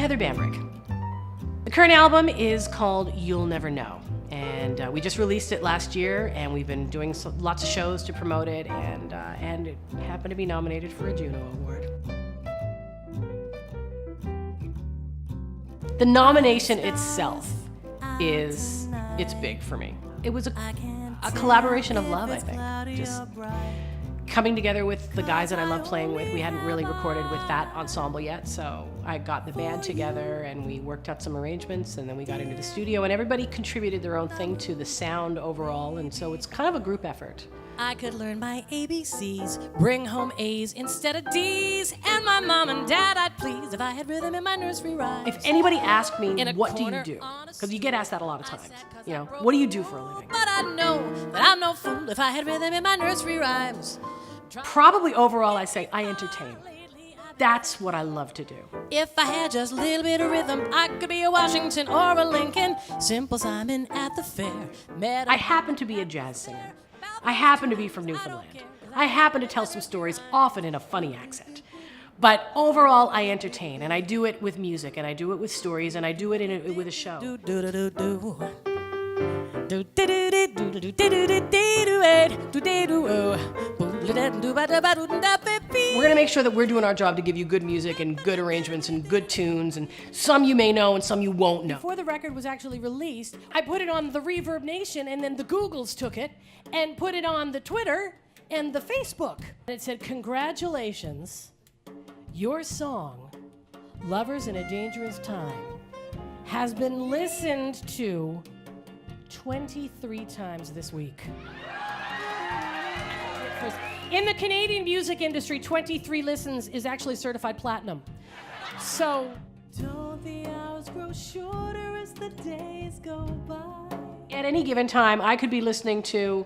Heather Bambrick. The current album is called You'll Never Know. And we just released it last year, and we've been doing lots of shows to promote it, and it happened to be nominated for a Juno Award. The nomination itself it's big for me. It was a collaboration of love, I think. Just coming together with the guys that I love playing with. We hadn't really recorded with that ensemble yet, so I got the band together and we worked out some arrangements, and then we got into the studio, and everybody contributed their own thing to the sound overall, and so it's kind of a group effort. I could learn my ABCs, bring home A's instead of D's, and my mom and dad I'd please if I had rhythm in my nursery rhymes. If anybody asked me, what do you do? Because you get asked that a lot of times. You know, what do you do for a living? But I know that I'm no fool if I had rhythm in my nursery rhymes. Probably overall I say I entertain. That's what I love to do. If I had just a little bit of rhythm, I could be a Washington or a Lincoln. Simple Simon at the fair. I happen to be a jazz singer. I happen to be from Newfoundland. I happen to tell some stories, often in a funny accent. But overall, I entertain, and I do it with music, and I do it with stories, and I do it with a show. We're gonna make sure that we're doing our job to give you good music and good arrangements and good tunes, and some you may know and some you won't know. Before the record was actually released, I put it on the Reverb Nation, and then the Googles took it and put it on the Twitter and the Facebook. And it said, "Congratulations, your song, Lovers in a Dangerous Time, has been listened to 23 times this week." In the Canadian music industry, 23 listens is actually certified platinum. So, don't the hours grow shorter as the days go by? At any given time, I could be listening to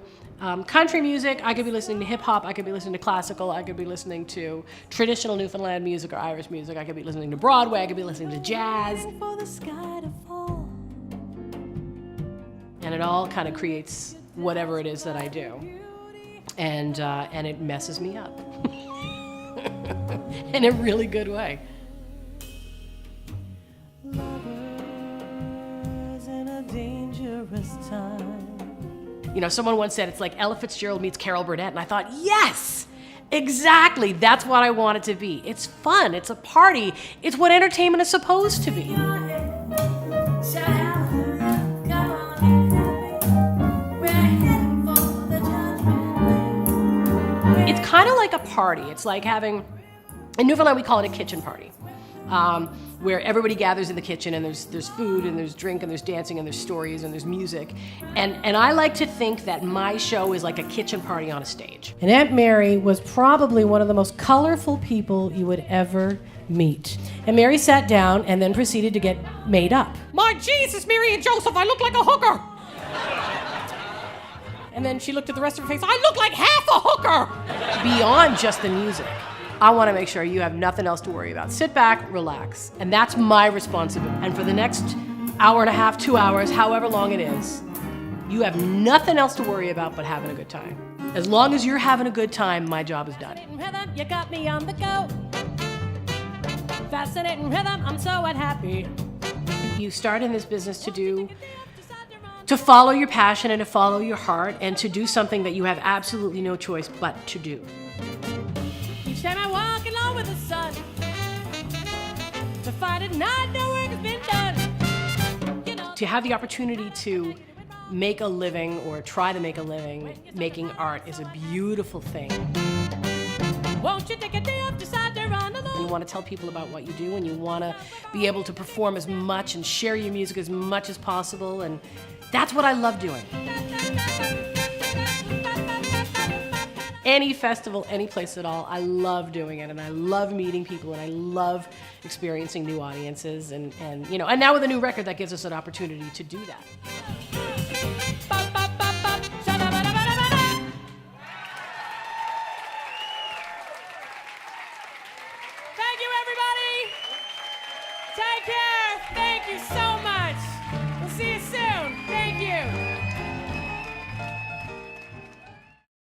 country music, I could be listening to hip hop, I could be listening to classical, I could be listening to traditional Newfoundland music or Irish music, I could be listening to Broadway, I could be listening to jazz. For the sky to fall. And it all kind of creates whatever it is that I do. And it messes me up. In a really good way. Lovers in a dangerous time. You know, someone once said it's like Ella Fitzgerald meets Carol Burnett, and I thought, yes, exactly, that's what I want it to be. It's fun, it's a party, it's what entertainment is supposed to be. It's kind of like a party. It's like having, in Newfoundland we call it a kitchen party, where everybody gathers in the kitchen and there's food and there's drink and there's dancing and there's stories and there's music. And I like to think that my show is like a kitchen party on a stage. And Aunt Mary was probably one of the most colorful people you would ever meet. And Mary sat down and then proceeded to get made up. My Jesus, Mary and Joseph, I look like a hooker. And then she looked at the rest of her face. I look like half a hooker! Beyond just the music, I want to make sure you have nothing else to worry about. Sit back, relax. And that's my responsibility. And for the next hour and a half, 2 hours, however long it is, you have nothing else to worry about but having a good time. As long as you're having a good time, my job is done. You got me on the go. Fascinating rhythm, I'm so unhappy. You start in this business to follow your passion and to follow your heart and to do something that you have absolutely no choice but to do. Each time I walk along with the sun, to find at night no work has been done. You know. To have the opportunity to make a living or try to make a living making art is a beautiful thing. Won't you take a day off, decide to run alone? You want to tell people about what you do, and you want to be able to perform as much and share your music as much as possible, and that's what I love doing. Any festival, any place at all, I love doing it, and I love meeting people, and I love experiencing new audiences, and now with a new record that gives us an opportunity to do that.